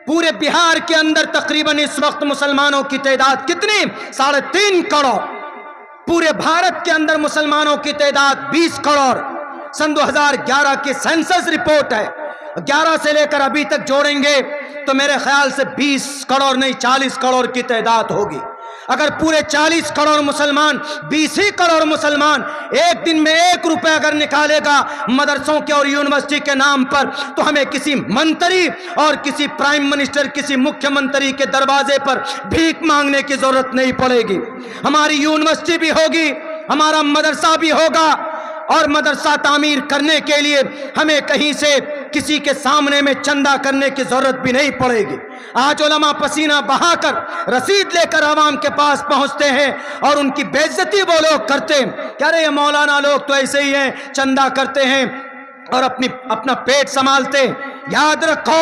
پورے بہار کے اندر تقریباً اس وقت مسلمانوں کی تعداد کتنی؟ 3.5 کروڑ. پورے بھارت کے اندر مسلمانوں کی تعداد 20 کروڑ. سن 2011 کی سینسس رپورٹ ہے. 11 سے لے کر ابھی تک جوڑیں گے تو میرے خیال سے 20 کروڑ نہیں 40 کروڑ کی تعداد ہوگی. اگر پورے 40 کروڑ مسلمان 20 ہی کروڑ مسلمان ایک دن میں 1 روپے اگر نکالے گا مدرسوں کے اور یونیورسٹی کے نام پر تو ہمیں کسی منتری اور کسی پرائم منسٹر کسی مکھیہ منتری کے دروازے پر بھیک مانگنے کی ضرورت نہیں پڑے گی. ہماری یونیورسٹی بھی ہوگی, ہمارا مدرسہ بھی ہوگا, اور مدرسہ تعمیر کرنے کے لیے ہمیں کہیں سے کسی کے سامنے میں چندہ کرنے کی ضرورت بھی نہیں پڑے گی. آج علماء پسینہ بہا کر رسید لے کر عوام کے پاس پہنچتے ہیں اور ان کی بے عزتی وہ لوگ کرتے ہیں. کہہ رہے ہیں مولانا لوگ تو ایسے ہی ہیں, چندہ کرتے ہیں اور اپنا پیٹ سنبھالتے. یاد رکھو,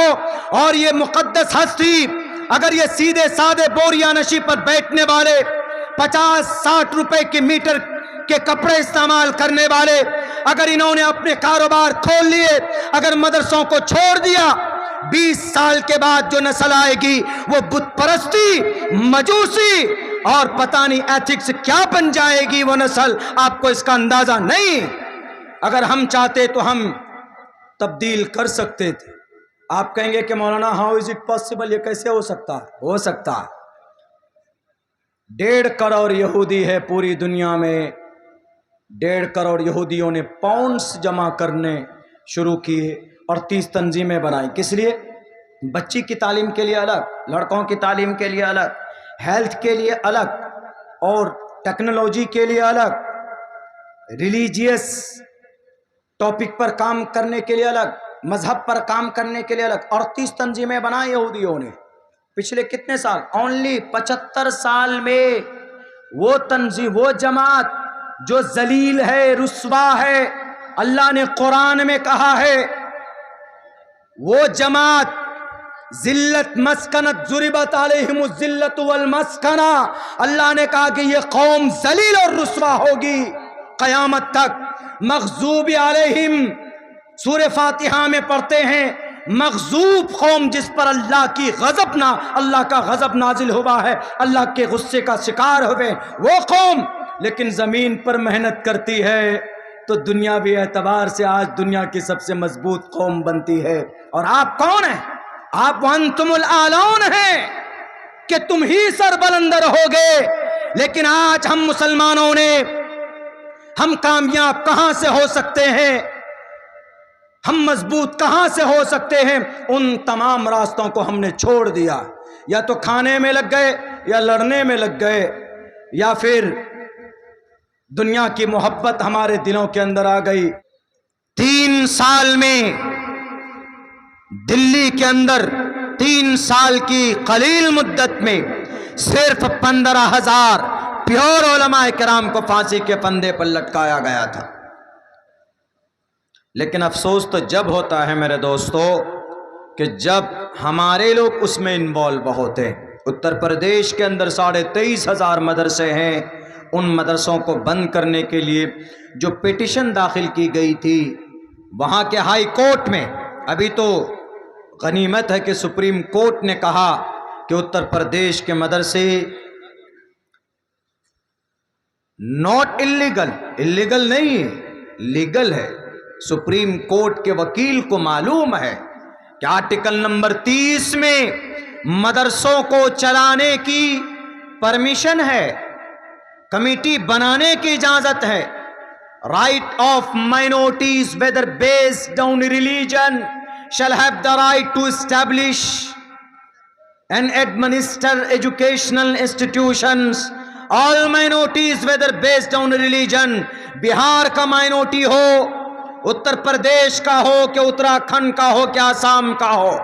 اور یہ مقدس ہستی اگر یہ سیدھے سادے بوریا نشی پر بیٹھنے والے 50-60 روپے کی میٹر کے کپڑے استعمال کرنے والے اگر انہوں نے اپنے کاروبار کھول لیے, اگر مدرسوں کو چھوڑ دیا, 20 سال کے بعد جو نسل آئے گی وہ بت پرستی, مجوسی اور پتہ نہیں ایتھکس کیا بن جائے گی وہ نسل. آپ کو اس کا اندازہ نہیں. اگر ہم چاہتے تو ہم تبدیل کر سکتے تھے. آپ کہیں گے کہ مولانا ہاؤ از اٹ پاسبل, یہ کیسے ہو سکتا ہے؟ ہو سکتا ہے. 1.5 کروڑ یہودی ہے پوری دنیا میں. 1.5 کروڑ یہودیوں نے پاؤنڈز جمع کرنے شروع کیے اور 30 تنظیمیں بنائیں. کس لیے؟ بچی کی تعلیم کے لیے الگ, لڑکوں کی تعلیم کے لیے الگ, ہیلتھ کے لیے الگ, اور ٹیکنالوجی کے لیے الگ, ریلیجیس ٹاپک پر کام کرنے کے لیے الگ, مذہب پر کام کرنے کے لیے الگ, اور 30 تنظیمیں بنائیں یہودیوں نے. پچھلے کتنے سال؟ اونلی 75 سال میں وہ تنظیم, وہ جماعت جو ذلیل ہے, رسوا ہے, اللہ نے قرآن میں کہا ہے, وہ جماعت ذلت مسکنت ضربت علیہم الذلت والمسکنہ, اللہ نے کہا کہ یہ قوم ذلیل اور رسوا ہوگی قیامت تک. مغضوب علیہم سورہ فاتحہ میں پڑھتے ہیں, مغضوب قوم جس پر اللہ کی غضب اللہ کا غضب نازل ہوا ہے, اللہ کے غصے کا شکار ہوئے وہ قوم. لیکن زمین پر محنت کرتی ہے تو دنیاوی اعتبار سے آج دنیا کی سب سے مضبوط قوم بنتی ہے. اور آپ کون ہیں؟ آپ وانتم الاعلون ہیں کہ تم ہی سربلند رہوگے. لیکن آج ہم مسلمانوں نے, ہم کامیاب کہاں سے ہو سکتے ہیں, ہم مضبوط کہاں سے ہو سکتے ہیں؟ ان تمام راستوں کو ہم نے چھوڑ دیا. یا تو کھانے میں لگ گئے, یا لڑنے میں لگ گئے, یا پھر دنیا کی محبت ہمارے دلوں کے اندر آ گئی. 3 سال میں دلی کے اندر 3 سال کی قلیل مدت میں صرف 15,000 پیور علماء کرام کو پھانسی کے پھندے پر لٹکایا گیا تھا. لیکن افسوس تو جب ہوتا ہے میرے دوستو کہ جب ہمارے لوگ اس میں انوالو ہوتے. اتر پردیش کے اندر 23,500 مدرسے ہیں. ان مدرسوں کو بند کرنے کے لیے جو پیٹیشن داخل کی گئی تھی وہاں کے ہائی کورٹ میں, ابھی تو غنیمت ہے کہ سپریم کورٹ نے کہا کہ اتر پردیش کے مدرسے ناٹ اللیگل, اللیگل نہیں لیگل ہے. سپریم کورٹ کے وکیل کو معلوم ہے کہ آرٹیکل نمبر 30 میں مدرسوں کو چلانے کی پرمیشن ہے, کمیٹی بنانے کی اجازت ہے. Right of minorities whether based on religion shall have the right to establish and administer educational institutions. All minorities whether based on religion, بہار کا مائنورٹی ہو, اتر پردیش کا ہو, کہ اتراکھنڈ کا ہو, کہ آسام کا ہو,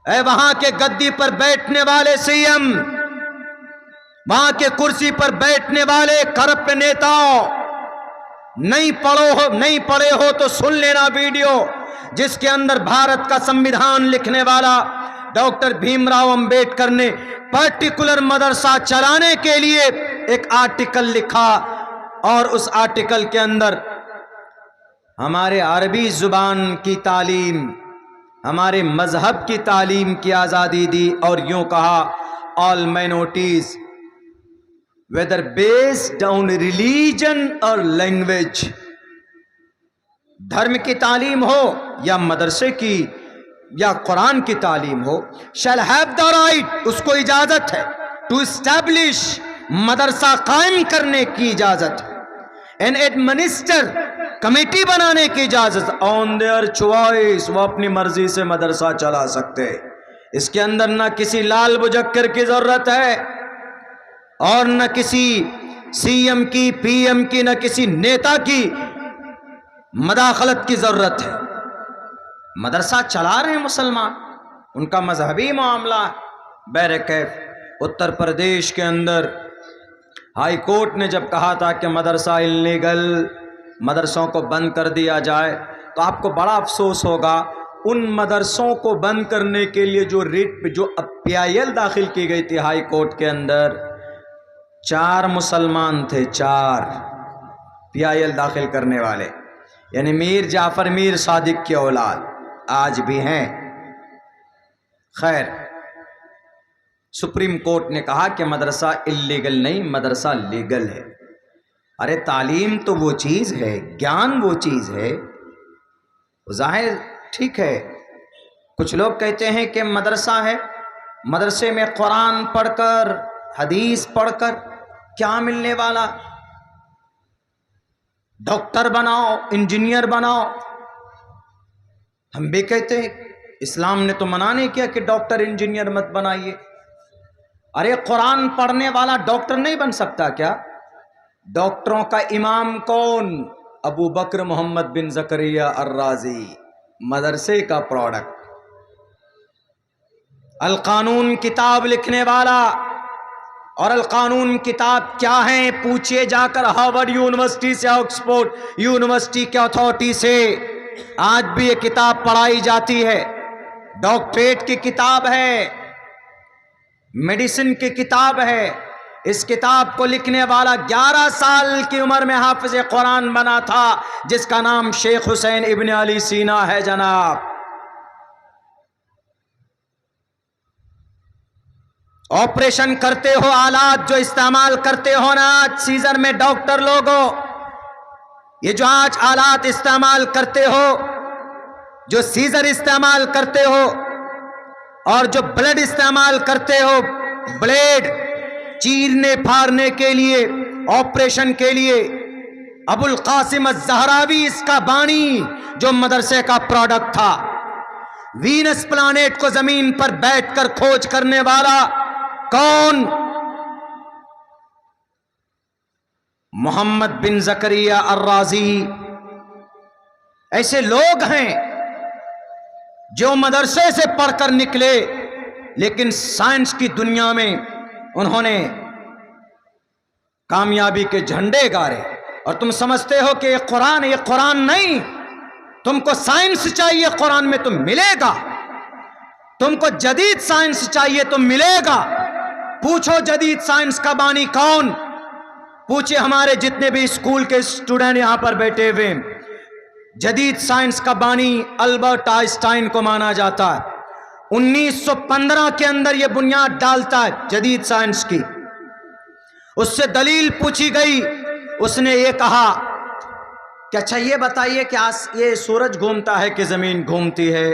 اے وہاں کے گدی پر بیٹھنے والے سی ایم, وہاں کے کرسی پر بیٹھنے والے کرپٹ نیتاؤں, نہیں پڑھے ہو تو سن لینا ویڈیو جس کے اندر بھارت کا سمویدھان لکھنے والا ڈاکٹر بھیم راؤ امبیڈکر نے پرٹیکولر مدرسہ چلانے کے لیے ایک آرٹیکل لکھا, اور اس آرٹیکل کے اندر ہمارے عربی زبان کی تعلیم ہمارے مذہب کی تعلیم کی آزادی دی، اور یوں کہا all minorities whether based on religion or language، دھرم کی تعلیم ہو یا مدرسے کی یا قرآن کی تعلیم ہو، shall have the right، اس کو اجازت ہے to establish، مدرسہ قائم کرنے کی اجازت ہے، and administer، کمیٹی بنانے کی اجازت، on their choice، وہ اپنی مرضی سے مدرسہ چلا سکتے، اس کے اندر نہ کسی لال بجکر کی ضرورت ہے اور نہ کسی سی ایم کی، پی ایم کی، نہ کسی نیتا کی مداخلت کی ضرورت ہے۔ مدرسہ چلا رہے ہیں مسلمان، ان کا مذہبی معاملہ ہے۔ بہرکیف اتر پردیش کے اندر ہائی کورٹ نے جب کہا تھا کہ مدرسہ انلیگل، مدرسوں کو بند کر دیا جائے، تو آپ کو بڑا افسوس ہوگا ان مدرسوں کو بند کرنے کے لیے جو پی آئی ایل داخل کی گئی تھی ہائی کورٹ کے اندر، 4 مسلمان تھے، 4 پی آئی ایل داخل کرنے والے، یعنی میر جعفر میر صادق کی اولاد آج بھی ہیں۔ خیر، سپریم کورٹ نے کہا کہ مدرسہ انلیگل نہیں، مدرسہ لیگل ہے۔ ارے تعلیم تو وہ چیز ہے، گیان وہ چیز ہے، ظاہر ٹھیک ہے۔ کچھ لوگ کہتے ہیں کہ مدرسہ ہے، مدرسے میں قرآن پڑھ کر، حدیث پڑھ کر کیا ملنے والا؟ ڈاکٹر بناؤ، انجینئر بناؤ۔ ہم بھی کہتے ہیں اسلام نے تو منع نہیں کیا کہ ڈاکٹر انجینئر مت بنائیے۔ ارے قرآن پڑھنے والا ڈاکٹر نہیں بن سکتا کیا؟ ڈاکٹروں کا امام کون؟ ابو بکر محمد بن زکریا الرازی، مدرسے کا پروڈکٹ، القانون کتاب لکھنے والا۔ اور القانون کتاب کیا ہے؟ پوچھئے جا کر ہارورڈ یونیورسٹی سے، آکسفورڈ یونیورسٹی کے اتھارٹی سے، آج بھی یہ کتاب پڑھائی جاتی ہے۔ ڈاکٹریٹ کی کتاب ہے، میڈیسن کی کتاب ہے۔ اس کتاب کو لکھنے والا 11 سال کی عمر میں حافظ قرآن بنا تھا، جس کا نام شیخ حسین ابن علی سینا ہے جناب۔ آپریشن کرتے ہو، آلات جو استعمال کرتے ہو نا آج سیزر میں ڈاکٹر لوگوں، یہ جو آج آلات استعمال کرتے ہو، جو سیزر استعمال کرتے ہو اور جو بلڈ استعمال کرتے ہو، بلیڈ چیرنے پھاڑنے کے لیے، آپریشن کے لیے، ابو القاسم الزہراوی اس کا بانی جو مدرسے کا پروڈکٹ تھا، وینس پلانیٹ کو زمین پر بیٹھ کر کھوج کرنے والا کون؟ محمد بن زکریا الرازی۔ ایسے لوگ ہیں جو مدرسے سے پڑھ کر نکلے، لیکن سائنس کی دنیا میں انہوں نے کامیابی کے جھنڈے گاڑے، اور تم سمجھتے ہو کہ یہ قرآن، یہ قرآن نہیں، تم کو سائنس چاہیے، قرآن میں تو ملے گا۔ تم کو جدید سائنس چاہیے تو ملے گا۔ پوچھو جدید سائنس کا بانی کون؟ پوچھے ہمارے جتنے بھی اسکول کے اسٹوڈنٹ یہاں پر بیٹھے ہوئے، جدید سائنس کا بانی البرٹ آئنسٹائن کو مانا جاتا ہے۔ 1915 کے اندر یہ بنیاد ڈالتا ہے جدید سائنس کی۔ اس سے دلیل پوچھی گئی، اس نے یہ کہا کہ اچھا یہ بتائیے کہ یہ سورج گھومتا ہے کہ زمین گھومتی ہے؟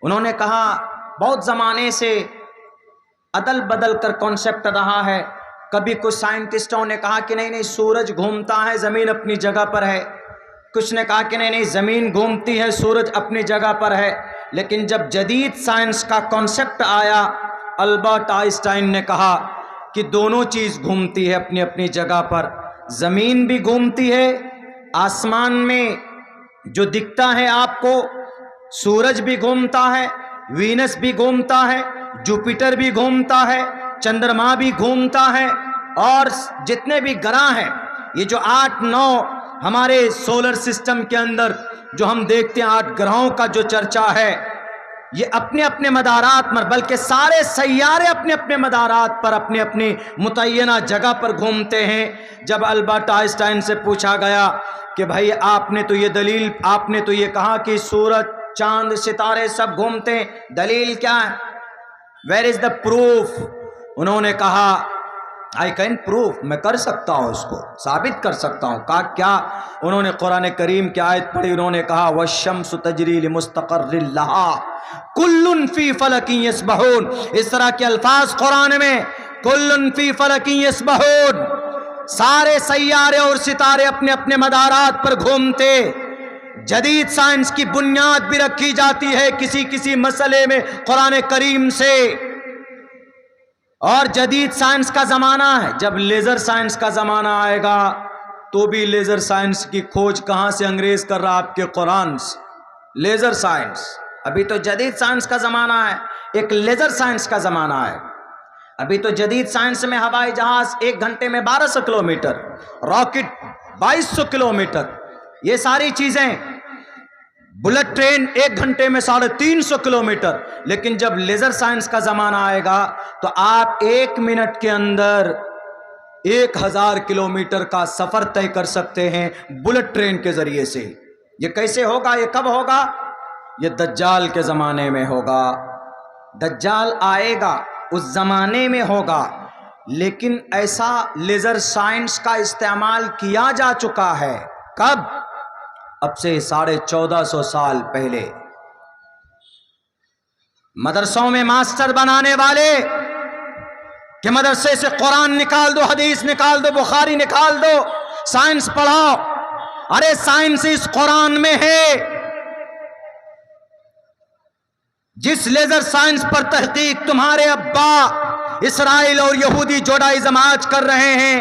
انہوں نے کہا بہت زمانے سے عدل بدل کر کانسیپٹ رہا ہے، کبھی کچھ سائنٹسٹوں نے کہا کہ نہیں سورج گھومتا ہے، زمین اپنی جگہ پر ہے، کچھ نے کہا کہ نہیں زمین گھومتی ہے، سورج اپنی جگہ پر ہے۔ لیکن جب جدید سائنس کا کانسیپٹ آیا، البرٹ آئنسٹائن نے کہا کہ دونوں چیز گھومتی ہے اپنی اپنی جگہ پر، زمین بھی گھومتی ہے، آسمان میں جو دکھتا ہے آپ کو، سورج بھی گھومتا ہے، وینس بھی گھومتا ہے، جوپیٹر بھی گھومتا ہے، چندرما بھی گھومتا ہے، اور جتنے بھی گرہ ہیں، یہ جو 8-9 ہمارے سولر سسٹم کے اندر جو ہم دیکھتے ہیں 8 گرہوں کا جو چرچا ہے، یہ اپنے اپنے مدارات پر، بلکہ سارے سیارے اپنے اپنے مدارات پر اپنے اپنے متعینہ جگہ پر گھومتے ہیں۔ جب البرٹ آئنسٹائن سے پوچھا گیا کہ بھائی آپ نے تو یہ کہا کہ سورج چاند ستارے سب گھومتے ہیں، دلیل کیا ہے؟ Where is the proof? انہوں نے کہا آئی کین پروف، میں کر سکتا ہوں، اس کو ثابت کر سکتا ہوں۔ کہا کیا؟ انہوں نے قرآن کریم کی آیت پڑھی، انہوں نے کہا والشمس تجری لمستقر لها کل فی فلک یسبحون۔ اس طرح کے الفاظ قرآن میں، کل فی فلک یسبحون، سارے سیارے اور ستارے اپنے اپنے مدارات پر گھومتے۔ جدید سائنس کی بنیاد بھی رکھی جاتی ہے کسی کسی مسئلے میں قرآن کریم سے۔ اور جدید سائنس کا زمانہ ہے، جب لیزر سائنس کا زمانہ آئے گا تو بھی لیزر سائنس کی کھوج کہاں سے انگریز کر رہا؟ آپ کے قرآن سے۔ لیزر سائنس، ابھی تو جدید سائنس کا زمانہ ہے، ایک لیزر سائنس کا زمانہ ہے۔ ابھی تو جدید سائنس میں ہوائی جہاز 1 گھنٹے میں 1200 کلومیٹر، راکٹ 2200 کلومیٹر، یہ ساری چیزیں، بلٹ ٹرین 1 گھنٹے میں 350 کلومیٹر۔ لیکن جب لیزر سائنس کا زمانہ آئے گا تو آپ 1 منٹ کے اندر 1000 کلومیٹر کا سفر طے کر سکتے ہیں بلٹ ٹرین کے ذریعے سے۔ یہ کیسے ہوگا؟ یہ کب ہوگا؟ یہ دجال کے زمانے میں ہوگا۔ دجال آئے گا، اس زمانے میں ہوگا، لیکن ایسا لیزر سائنس کا استعمال کیا جا چکا ہے۔ کب؟ اب سے 1450 سال پہلے۔ مدرسوں میں ماسٹر بنانے والے کہ مدرسے سے قرآن نکال دو، حدیث نکال دو، بخاری نکال دو، سائنس پڑھاؤ۔ ارے سائنس اس قرآن میں ہے۔ جس لیزر سائنس پر تحقیق تمہارے ابا اسرائیل اور یہودی جوڈائزم آج کر رہے ہیں،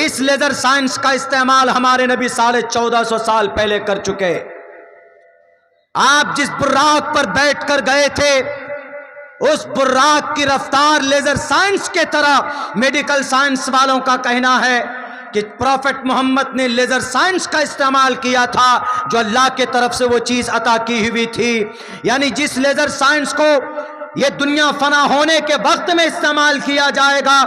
اس لیزر سائنس کا استعمال ہمارے نبی 1450 سال پہلے کر چکے۔ آپ جس براق پر بیٹھ کر گئے تھے، اس براق کی رفتار لیزر سائنس کے طرح میڈیکل سائنس والوں کا کہنا ہے کہ پروفٹ محمد نے لیزر سائنس کا استعمال کیا تھا جو اللہ کے طرف سے وہ چیز عطا کی ہوئی تھی۔ یعنی جس لیزر سائنس کو یہ دنیا فنا ہونے کے وقت میں استعمال کیا جائے گا،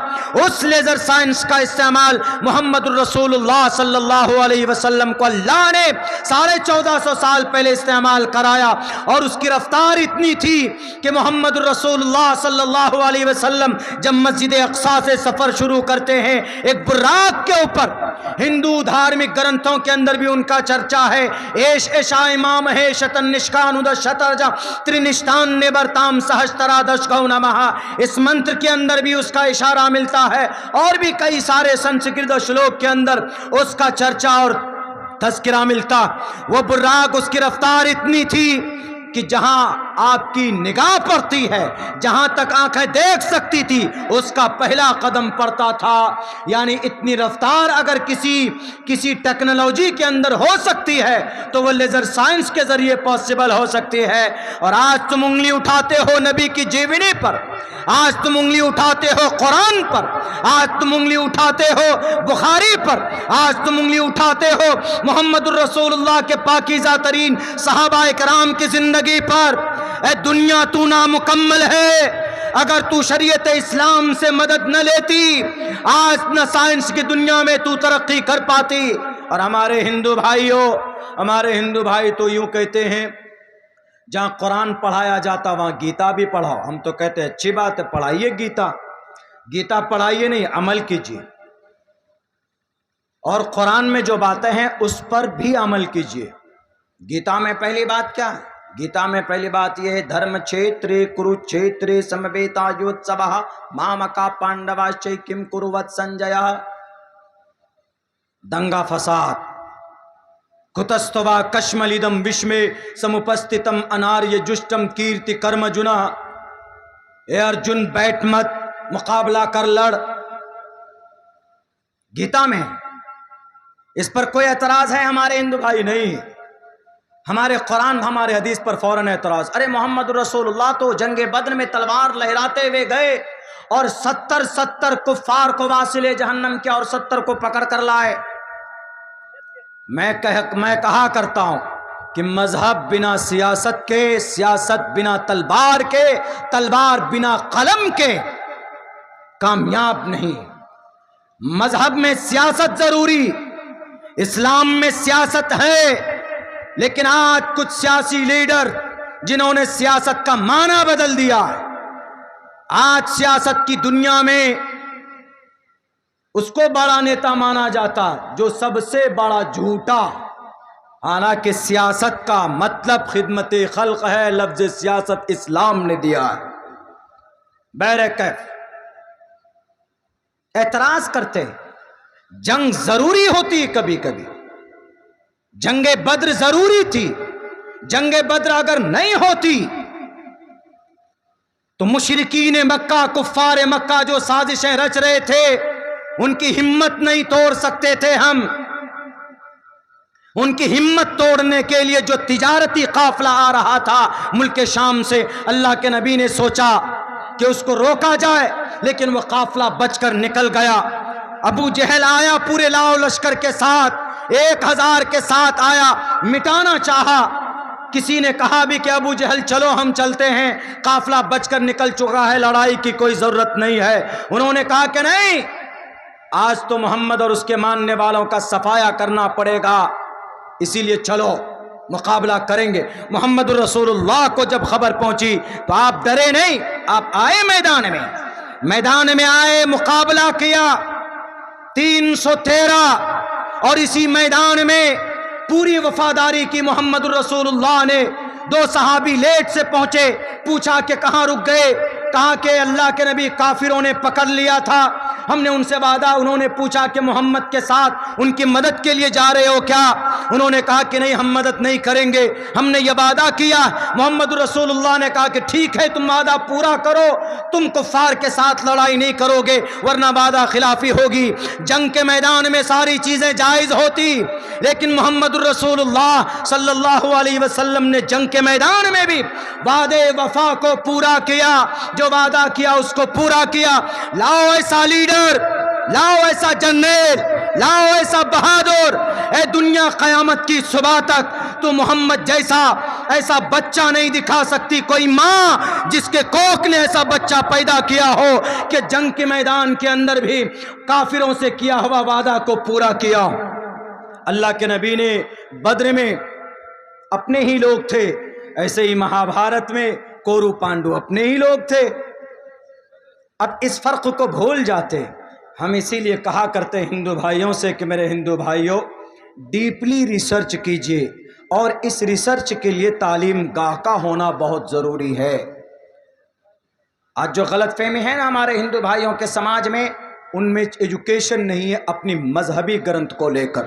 اس لیزر سائنس کا استعمال محمد الرسول اللہ صلی اللہ علیہ وسلم کو اللہ نے 1450 سال پہلے استعمال کرایا، اور اس کی رفتار اتنی تھی کہ محمد الرسول اللہ صلی اللہ علیہ وسلم جب مسجد اقصیٰ سے سفر شروع کرتے ہیں ایک براق کے اوپر، ہندو دھارمک گرنتھوں کے اندر بھی ان کا چرچا ہے، ایش ایشا امام ہے شتن نشکان ادھر شترجا ترنشتان نبرتام سہج ترادشگو نمہا، اس منتر کے اندر بھی اس کا اشارہ ملتا ہے، اور بھی کئی سارے سنسکرت شلوک کے اندر اس کا چرچا اور تذکرہ ملتا۔ وہ براق، اس کی رفتار اتنی تھی کہ جہاں آپ کی نگاہ پڑتی ہے، جہاں تک آنکھیں دیکھ سکتی تھی، اس کا پہلا قدم پڑتا تھا۔ یعنی اتنی رفتار اگر کسی ٹیکنالوجی کے اندر ہو سکتی ہے تو وہ لیزر سائنس کے ذریعے پاسبل ہو سکتی ہے۔ اور آج تم انگلی اٹھاتے ہو نبی کی جیونی پر، آج تم انگلی اٹھاتے ہو قرآن پر، آج تم انگلی اٹھاتے ہو بخاری پر، آج تم انگلی اٹھاتے ہو محمد الرسول اللہ کے پاکیزہ ترین صحابہ کرام کی زندگی پر۔ اے دنیا تو نامکمل ہے، اگر تو شریعت اسلام سے مدد نہ لیتی آج نہ سائنس کی دنیا میں تو ترقی کر پاتی۔ اور ہمارے ہندو بھائی تو یوں کہتے ہیں جہاں قرآن پڑھایا جاتا وہاں گیتا بھی پڑھاؤ۔ ہم تو کہتے ہیں اچھی بات ہے، پڑھائیے گیتا پڑھائیے، نہیں عمل کیجیے، اور قرآن میں جو باتیں ہیں اس پر بھی عمل کیجیے۔ گیتا میں پہلی بات کیا ہے؟ گیتا میں پہلی بات یہ ہے دھرم چھیترے کروچھیترے سمویتا یوتسوہ مامکا پانڈواشچ کم کروت سنجیا۔ دنگا فساد کتستوا کشملیدم وشمے سمپستتم اناریہ جشٹم کیرتی کرم جنا۔ اے ارجن بیٹھ مت، مقابلہ کر، لڑ۔ گیتا میں اس پر کوئی اعتراض ہے ہمارے ہندو بھائی؟ نہیں۔ ہمارے قرآن ہمارے حدیث پر فوراً اعتراض۔ ارے محمد رسول اللہ تو جنگ بدر میں تلوار لہراتے ہوئے گئے اور 70 کفار کو واصل جہنم کیا اور 70 کو پکڑ کر لائے۔ میں کہا کرتا ہوں کہ مذہب بنا سیاست کے، سیاست بنا تلوار کے، تلوار بنا قلم کے کامیاب نہیں۔ مذہب میں سیاست ضروری، اسلام میں سیاست ہے، لیکن آج کچھ سیاسی لیڈر جنہوں نے سیاست کا معنی بدل دیا ہے۔ آج سیاست کی دنیا میں اس کو بڑا نیتا مانا جاتا جو سب سے بڑا جھوٹا، حالانکہ سیاست کا مطلب خدمت خلق ہے، لفظ سیاست اسلام نے دیا ہے۔ بہرکیف اعتراض کرتے ہیں جنگ ضروری ہوتی ہے، کبھی کبھی جنگ بدر ضروری تھی، جنگ بدر اگر نہیں ہوتی تو مشرکین مکہ، کفار مکہ جو سازشیں رچ رہے تھے ان کی ہمت نہیں توڑ سکتے تھے ہم۔ ان کی ہمت توڑنے کے لیے جو تجارتی قافلہ آ رہا تھا ملک شام سے، اللہ کے نبی نے سوچا کہ اس کو روکا جائے، لیکن وہ قافلہ بچ کر نکل گیا۔ ابو جہل آیا پورے لاؤ لشکر کے ساتھ، 1000 کے ساتھ آیا، مٹانا چاہا۔ کسی نے کہا بھی کہ ابو جہل چلو ہم چلتے ہیں، قافلہ بچ کر نکل چکا ہے، لڑائی کی کوئی ضرورت نہیں ہے۔ انہوں نے کہا کہ نہیں، آج تو محمد اور اس کے ماننے والوں کا صفایا کرنا پڑے گا، اسی لیے چلو مقابلہ کریں گے۔ محمد رسول اللہ کو جب خبر پہنچی تو آپ ڈرے نہیں، آپ آئے میدان میں آئے، مقابلہ کیا 313، اور اسی میدان میں پوری وفاداری کی۔ محمد رسول اللہ نے 2 صحابی لیٹ سے پہنچے، پوچھا کہ کہاں رک گئے؟ کہا کہ اللہ کے نبی کافروں نے پکڑ لیا تھا، ہم نے ان سے وعدہ۔ انہوں نے پوچھا کہ محمد کے ساتھ ان کی مدد کے لیے جا رہے ہو کیا؟ انہوں نے کہا کہ نہیں، ہم مدد نہیں کریں گے، ہم نے یہ وعدہ کیا۔ محمد رسول اللہ نے کہا کہ ٹھیک ہے، تم وعدہ پورا کرو، تم کفار کے ساتھ لڑائی نہیں کرو گے ورنہ وعدہ خلافی ہوگی۔ جنگ کے میدان میں ساری چیزیں جائز ہوتی، لیکن محمد رسول اللہ صلی اللہ علیہ وسلم نے جنگ کے میدان میں بھی وعدے وفا کو پورا کیا، جو وعدہ کیا اس کو پورا کیا۔ لاؤ ایسا لیڈر، لاؤ ایسا جنرل، لاؤ ایسا بہادر، اے دنیا قیامت کی صبح تک تو محمد جیسا ایسا بچہ نہیں دکھا سکتی کوئی ماں جس کے کوکھ نے ایسا بچہ پیدا کیا ہو کہ جنگ کے میدان کے اندر بھی کافروں سے کیا ہوا وعدہ کو پورا کیا۔ اللہ کے نبی نے بدر میں اپنے ہی لوگ تھے، ایسے ہی مہابھارت میں کورو پانڈو اپنے ہی لوگ تھے۔ اب اس فرق کو بھول جاتے ہم، اسی لیے کہا کرتے ہندو بھائیوں سے کہ میرے ہندو بھائیوں، ڈیپلی ریسرچ کیجئے، اور اس ریسرچ کے لیے تعلیم گاہ کا ہونا بہت ضروری ہے۔ آج جو غلط فہمی ہے نا ہمارے ہندو بھائیوں کے سماج میں، ان میں ایجوکیشن نہیں ہے اپنی مذہبی گرنتھ کو لے کر۔